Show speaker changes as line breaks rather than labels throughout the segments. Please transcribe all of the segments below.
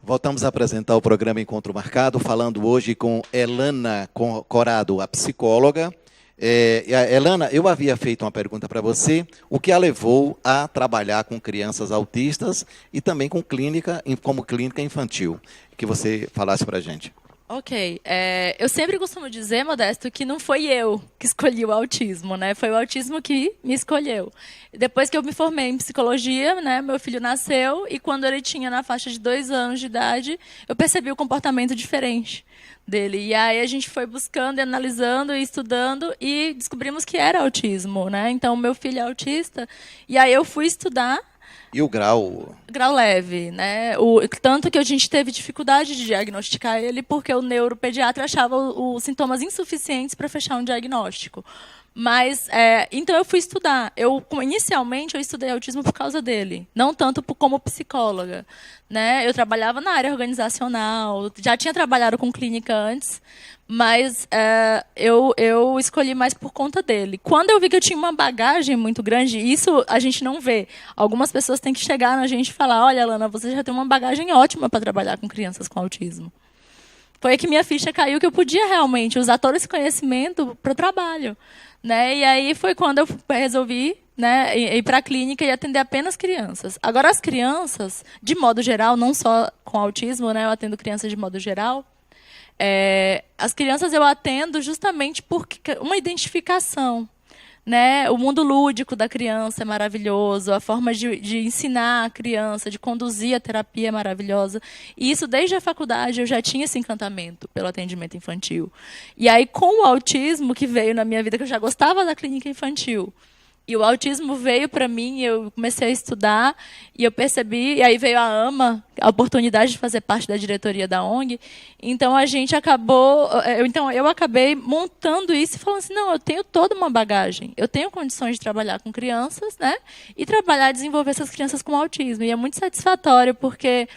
Voltamos a apresentar o programa Encontro Marcado, falando hoje com Elana Corado, a psicóloga. Elana, eu havia feito uma pergunta para você, o que a levou a trabalhar com crianças autistas e também com como clínica infantil, que você falasse para a gente.
Ok. Eu sempre costumo dizer, Modesto, que não foi eu que escolhi o autismo, né? Foi o autismo que me escolheu. Depois que eu me formei em psicologia, né, meu filho nasceu e quando ele tinha na faixa de 2 anos de idade, eu percebi o comportamento diferente dele. E aí a gente foi buscando, e analisando e estudando e descobrimos que era autismo, né? Então, meu filho é autista e aí eu fui estudar.
E o grau?
Grau leve, né? Tanto que a gente teve dificuldade de diagnosticar ele porque o neuropediatra achava os sintomas insuficientes para fechar um diagnóstico. Mas, então eu fui estudar. Inicialmente, eu estudei autismo por causa dele, não tanto como psicóloga. Né? Eu trabalhava na área organizacional, já tinha trabalhado com clínica antes, mas eu escolhi mais por conta dele. Quando eu vi que eu tinha uma bagagem muito grande, isso a gente não vê. Algumas pessoas têm que chegar na gente e falar, olha, Alana, você já tem uma bagagem ótima para trabalhar com crianças com autismo. Foi aí que minha ficha caiu, que eu podia realmente usar todo esse conhecimento para o trabalho. Né? E aí foi quando eu resolvi, né, ir para a clínica e atender apenas crianças. Agora, as crianças, de modo geral, não só com autismo, né, eu atendo crianças de modo geral, as crianças eu atendo justamente por uma identificação. Né? O mundo lúdico da criança é maravilhoso, a forma de ensinar a criança, de conduzir a terapia é maravilhosa. E isso, desde a faculdade, eu já tinha esse encantamento pelo atendimento infantil. E aí, com o autismo que veio na minha vida, que eu já gostava da clínica infantil, e o autismo veio para mim, eu comecei a estudar, e eu percebi, e aí veio a AMA, a oportunidade de fazer parte da diretoria da ONG, então a gente acabou, eu acabei montando isso e falando assim, não, eu tenho toda uma bagagem, eu tenho condições de trabalhar com crianças, né, e trabalhar e desenvolver essas crianças com autismo, e é muito satisfatório, porque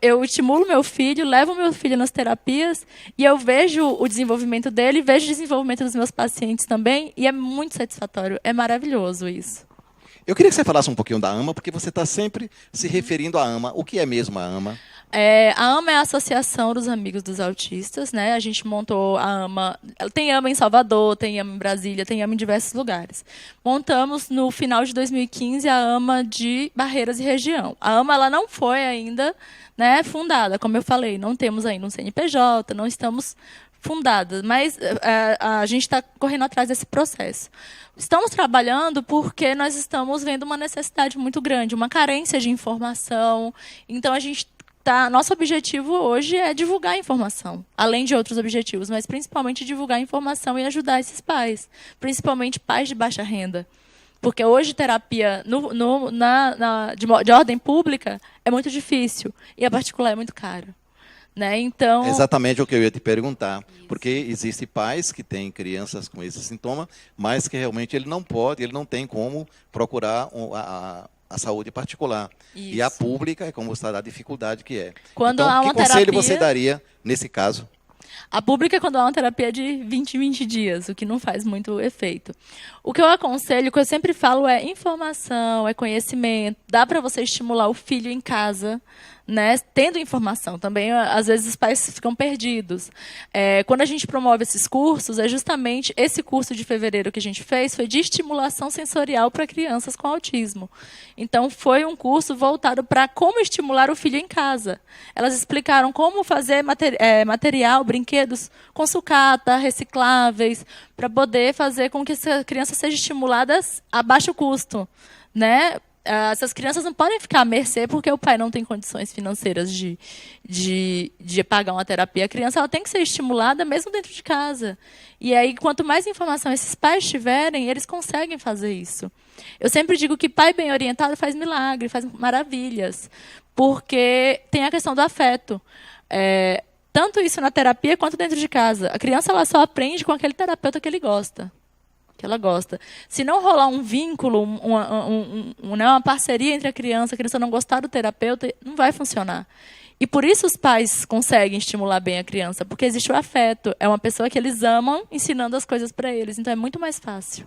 eu estimulo meu filho, levo meu filho nas terapias e eu vejo o desenvolvimento dele, vejo o desenvolvimento dos meus pacientes também e é muito satisfatório, é maravilhoso isso.
Eu queria que você falasse um pouquinho da AMA, porque você está sempre se referindo à AMA. O que é mesmo a AMA?
A AMA é a Associação dos Amigos dos Autistas, né? A gente montou a AMA, tem AMA em Salvador, tem AMA em Brasília, tem AMA em diversos lugares. Montamos no final de 2015 a AMA de Barreiras e Região. A AMA ela não foi ainda, né, fundada, como eu falei, não temos ainda um CNPJ, não estamos fundadas, mas a gente está correndo atrás desse processo. Estamos trabalhando porque nós estamos vendo uma necessidade muito grande, uma carência de informação. Então, nosso objetivo hoje é divulgar a informação, além de outros objetivos, mas principalmente divulgar a informação e ajudar esses pais, principalmente pais de baixa renda. Porque hoje terapia de ordem pública é muito difícil e a particular é muito caro. Né? Então,
exatamente o que eu ia te perguntar, porque existem pais que têm crianças com esse sintoma, mas que realmente ele não tem como procurar a saúde particular. Isso. E a pública é como está a dificuldade que é.
Quando
então,
há uma
que conselho
terapia,
você daria nesse caso?
A pública é quando há uma terapia de 20 dias, o que não faz muito efeito. O que eu aconselho, o que eu sempre falo é informação, é conhecimento, dá para você estimular o filho em casa, né, tendo informação. Também, às vezes, os pais ficam perdidos. Quando a gente promove esses cursos, é justamente esse curso de fevereiro que a gente fez, foi de estimulação sensorial para crianças com autismo. Então, foi um curso voltado para como estimular o filho em casa. Elas explicaram como fazer material, brinquedos com sucata, recicláveis, para poder fazer com que essa criança seja estimulada a baixo custo, né? Essas crianças não podem ficar à mercê porque o pai não tem condições financeiras de pagar uma terapia. A criança ela tem que ser estimulada mesmo dentro de casa. E aí, quanto mais informação esses pais tiverem, eles conseguem fazer isso. Eu sempre digo que pai bem orientado faz milagre, faz maravilhas. Porque tem a questão do afeto. Tanto isso na terapia quanto dentro de casa. A criança ela só aprende com aquele terapeuta que ele gosta. Que ela gosta. Se não rolar um vínculo, uma parceria entre a criança não gostar do terapeuta, não vai funcionar. E por isso os pais conseguem estimular bem a criança, porque existe o afeto. É uma pessoa que eles amam ensinando as coisas para eles. Então é muito mais fácil.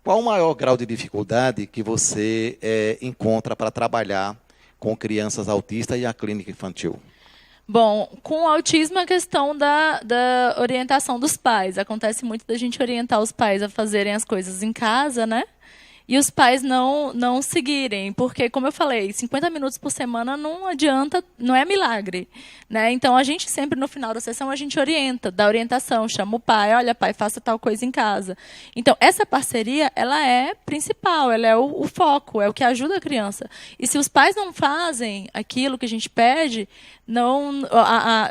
Qual o maior grau de dificuldade que você encontra para trabalhar com crianças autistas e a clínica infantil?
Bom, com o autismo, a questão da orientação dos pais. Acontece muito da gente orientar os pais a fazerem as coisas em casa, né? E os pais não seguirem, porque, como eu falei, 50 minutos por semana não adianta, não é milagre, né? Então, a gente sempre, no final da sessão, a gente orienta, dá orientação, chama o pai, olha, pai, faça tal coisa em casa. Então, essa parceria, ela é principal, ela é o foco, é o que ajuda a criança. E se os pais não fazem aquilo que a gente pede,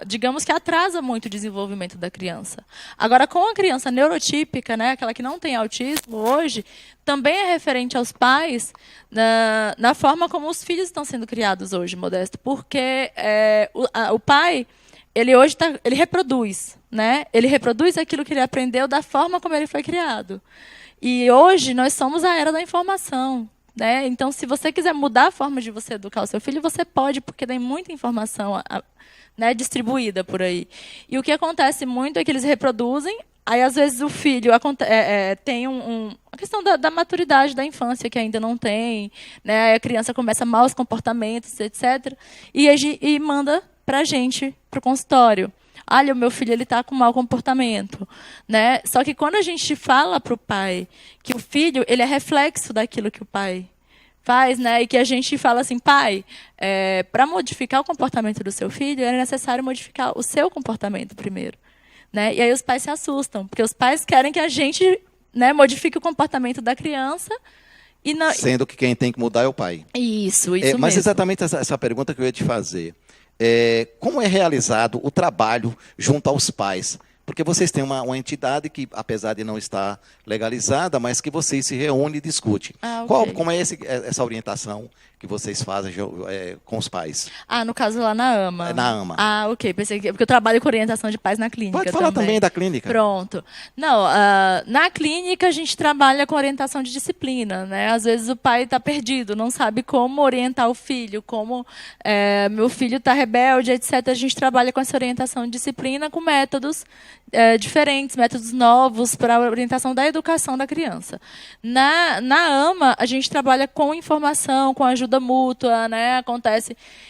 digamos que atrasa muito o desenvolvimento da criança. Agora, com a criança neurotípica, né, aquela que não tem autismo hoje, também é referente aos pais na forma como os filhos estão sendo criados hoje, Modesto, porque o pai, ele hoje ele reproduz, né? Ele reproduz aquilo que ele aprendeu da forma como ele foi criado. E hoje nós somos a era da informação, né? Então, se você quiser mudar a forma de você educar o seu filho, você pode, porque tem muita informação né, distribuída por aí. E o que acontece muito é que eles reproduzem. Aí, às vezes, o filho tem a questão da maturidade da infância, que ainda não tem, né? A criança começa maus comportamentos, etc. E manda para a gente, para o consultório. Olha, o meu filho está com mau comportamento, né? Só que quando a gente fala para o pai que o filho ele é reflexo daquilo que o pai faz, né? E que a gente fala assim, pai, para modificar o comportamento do seu filho, é necessário modificar o seu comportamento primeiro. Né? E aí os pais se assustam, porque os pais querem que a gente, né, modifique o comportamento da criança.
Sendo que quem tem que mudar é o pai.
Isso
Mas
mesmo.
Exatamente essa pergunta que eu ia te fazer. Como é realizado o trabalho junto aos pais? Porque vocês têm uma entidade que, apesar de não estar legalizada, mas que vocês se reúnem e discutem.
Okay.
Como é essa orientação que vocês fazem com os pais?
No caso lá na AMA.
Na AMA.
Ok. Pensei porque eu trabalho com orientação de pais na clínica.
Pode falar também da clínica.
Pronto. Não, na clínica a gente trabalha com orientação de disciplina, né? Às vezes o pai está perdido, não sabe como orientar o filho, como meu filho está rebelde, etc. A gente trabalha com essa orientação de disciplina com métodos diferentes, métodos novos para a orientação da educação da criança. Na AMA, a gente trabalha com informação, com ajuda mútua, né?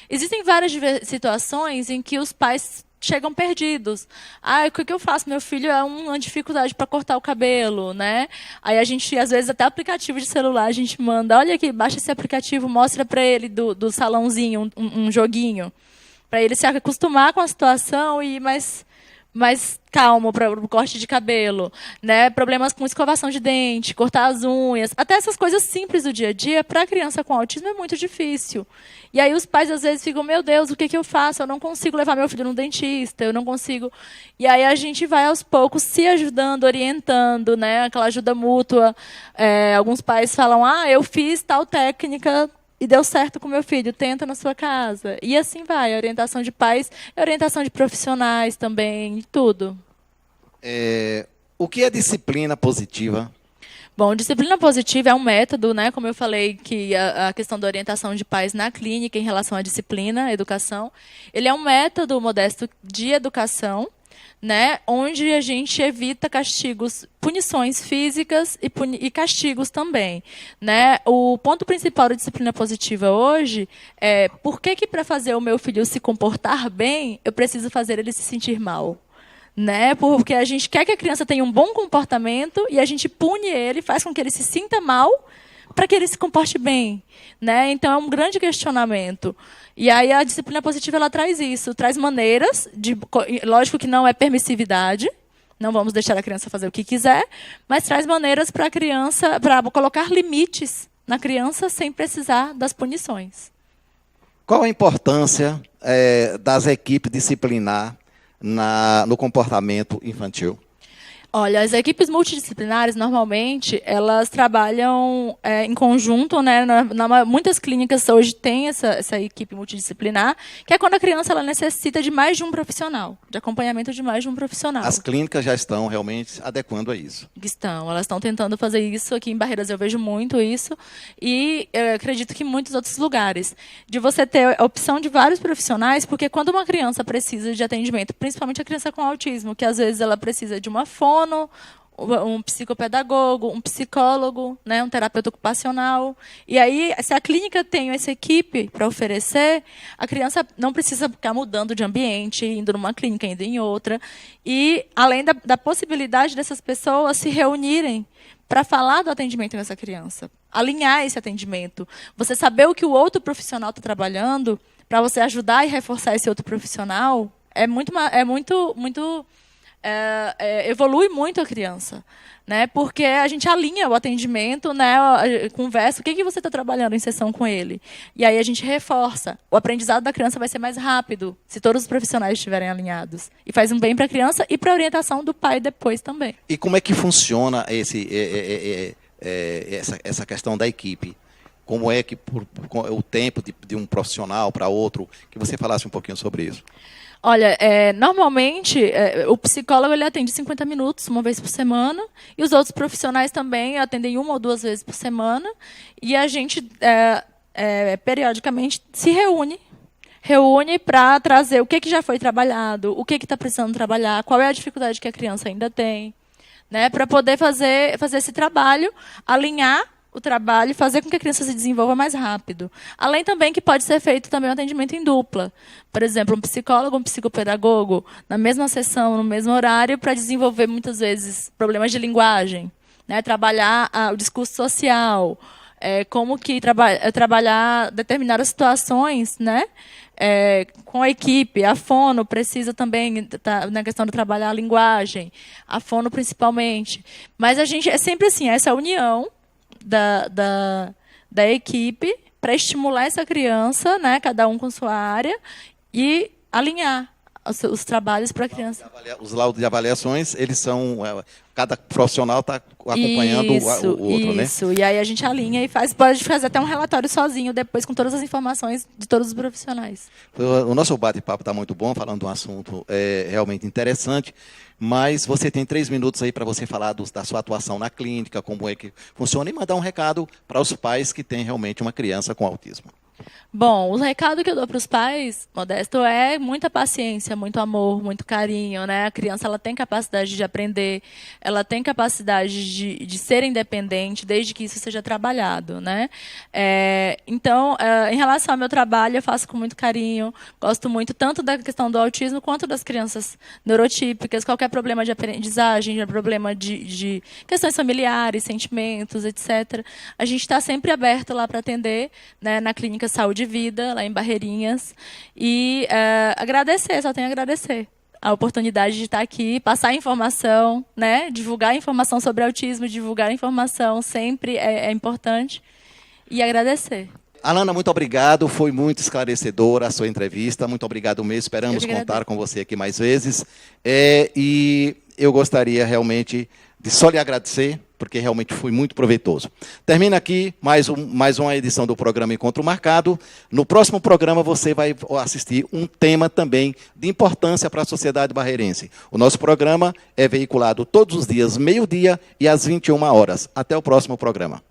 Existem várias situações em que os pais chegam perdidos. O que eu faço? Meu filho é uma dificuldade para cortar o cabelo, né? Aí a gente, às vezes, até aplicativo de celular, a gente manda, olha aqui, baixa esse aplicativo, mostra para ele do salãozinho um joguinho, para ele se acostumar com a situação e ir mais calmo para o corte de cabelo, né? Problemas com escovação de dente, cortar as unhas, até essas coisas simples do dia a dia, para a criança com autismo é muito difícil. E aí os pais às vezes ficam, meu Deus, o que eu faço? Eu não consigo levar meu filho no dentista, eu não consigo. E aí a gente vai aos poucos se ajudando, orientando, né? Aquela ajuda mútua. Alguns pais falam, eu fiz tal técnica e deu certo com meu filho, tenta na sua casa. E assim vai, a orientação de pais, a orientação de profissionais também, tudo.
O que é disciplina positiva?
Bom, disciplina positiva é um método, né? Como eu falei, que a questão da orientação de pais na clínica em relação à disciplina, à educação, ele é um método, Modesto, de educação, né, onde a gente evita castigos, punições físicas e castigos também, né? O ponto principal da disciplina positiva hoje é por que para fazer o meu filho se comportar bem, eu preciso fazer ele se sentir mal, né? Porque a gente quer que a criança tenha um bom comportamento e a gente pune ele, faz com que ele se sinta mal para que ele se comporte bem, né? Então é um grande questionamento. E aí a disciplina positiva ela traz isso, traz maneiras lógico que não é permissividade, não vamos deixar a criança fazer o que quiser, mas traz maneiras para a criança, para colocar limites na criança sem precisar das punições.
Qual a importância das equipes disciplinar no comportamento infantil?
Olha, as equipes multidisciplinares, normalmente, elas trabalham em conjunto, né? Muitas clínicas hoje têm essa equipe multidisciplinar, que é quando a criança ela necessita de mais de um profissional, de acompanhamento de mais de um profissional.
As clínicas já estão realmente adequando a isso?
Elas estão tentando fazer isso. Aqui em Barreiras eu vejo muito isso, e eu acredito que em muitos outros lugares. De você ter a opção de vários profissionais, porque quando uma criança precisa de atendimento, principalmente a criança com autismo, que às vezes ela precisa de uma fono, um psicopedagogo, um psicólogo, né, um terapeuta ocupacional. E aí, se a clínica tem essa equipe para oferecer, a criança não precisa ficar mudando de ambiente, indo numa clínica, indo em outra. E, além da possibilidade dessas pessoas se reunirem para falar do atendimento dessa criança, alinhar esse atendimento. Você saber o que o outro profissional está trabalhando, para você ajudar e reforçar esse outro profissional, evolui muito a criança, né? Porque a gente alinha o atendimento, né? Conversa, o que você está trabalhando em sessão com ele. E aí a gente reforça. O aprendizado da criança vai ser mais rápido, se todos os profissionais estiverem alinhados. E faz um bem para a criança e para a orientação do pai depois também.
E como é que funciona essa questão da equipe? Como é que o tempo de um profissional para outro? Que você falasse um pouquinho sobre isso.
Olha, normalmente, o psicólogo ele atende 50 minutos, uma vez por semana, e os outros profissionais também atendem 1 ou 2 vezes por semana, e a gente, periodicamente, se reúne para trazer o que já foi trabalhado, o que está precisando trabalhar, qual é a dificuldade que a criança ainda tem, né, para poder fazer esse trabalho, alinhar o trabalho e fazer com que a criança se desenvolva mais rápido. Além também que pode ser feito também um atendimento em dupla. Por exemplo, um psicólogo, um psicopedagogo, na mesma sessão, no mesmo horário, para desenvolver, muitas vezes, problemas de linguagem, né? Trabalhar o discurso social, como que trabalhar determinadas situações, né? Com a equipe. A fono precisa também, na questão de trabalhar a linguagem, a fono principalmente. Mas a gente é sempre assim, essa união da equipe para estimular essa criança, né, cada um com sua área, e alinhar os trabalhos para a criança.
Os laudos de avaliações, eles são... Cada profissional está acompanhando o outro, né?
Isso, e aí a gente alinha e pode fazer até um relatório sozinho, depois com todas as informações de todos os profissionais.
O nosso bate-papo está muito bom, falando de um assunto realmente interessante, mas você tem 3 minutos aí para você falar da sua atuação na clínica, como é que funciona, e mandar um recado para os pais que têm realmente uma criança com autismo.
Bom, o recado que eu dou para os pais, Modesto, é muita paciência, muito amor, muito carinho, né? A criança ela tem capacidade de aprender, ela tem capacidade de ser independente, desde que isso seja trabalhado, né? Então, em relação ao meu trabalho, eu faço com muito carinho, gosto muito tanto da questão do autismo quanto das crianças neurotípicas, qualquer problema de aprendizagem, problema de questões familiares, sentimentos, etc. A gente está sempre aberto lá para atender, né, na Clínica Saúde e Vida, lá em Barreirinhas. E agradecer, só tenho a agradecer a oportunidade de estar aqui, passar informação, né? Divulgar informação sobre autismo, divulgar informação sempre é importante. E agradecer.
Alana, muito obrigado. Foi muito esclarecedora a sua entrevista. Muito obrigado mesmo. Esperamos contar com você aqui mais vezes. E eu gostaria realmente de só lhe agradecer, porque realmente foi muito proveitoso. Termina aqui mais uma edição do programa Encontro Marcado. No próximo programa você vai assistir um tema também de importância para a sociedade barreirense. O nosso programa é veiculado todos os dias, meio-dia e às 21 horas. Até o próximo programa.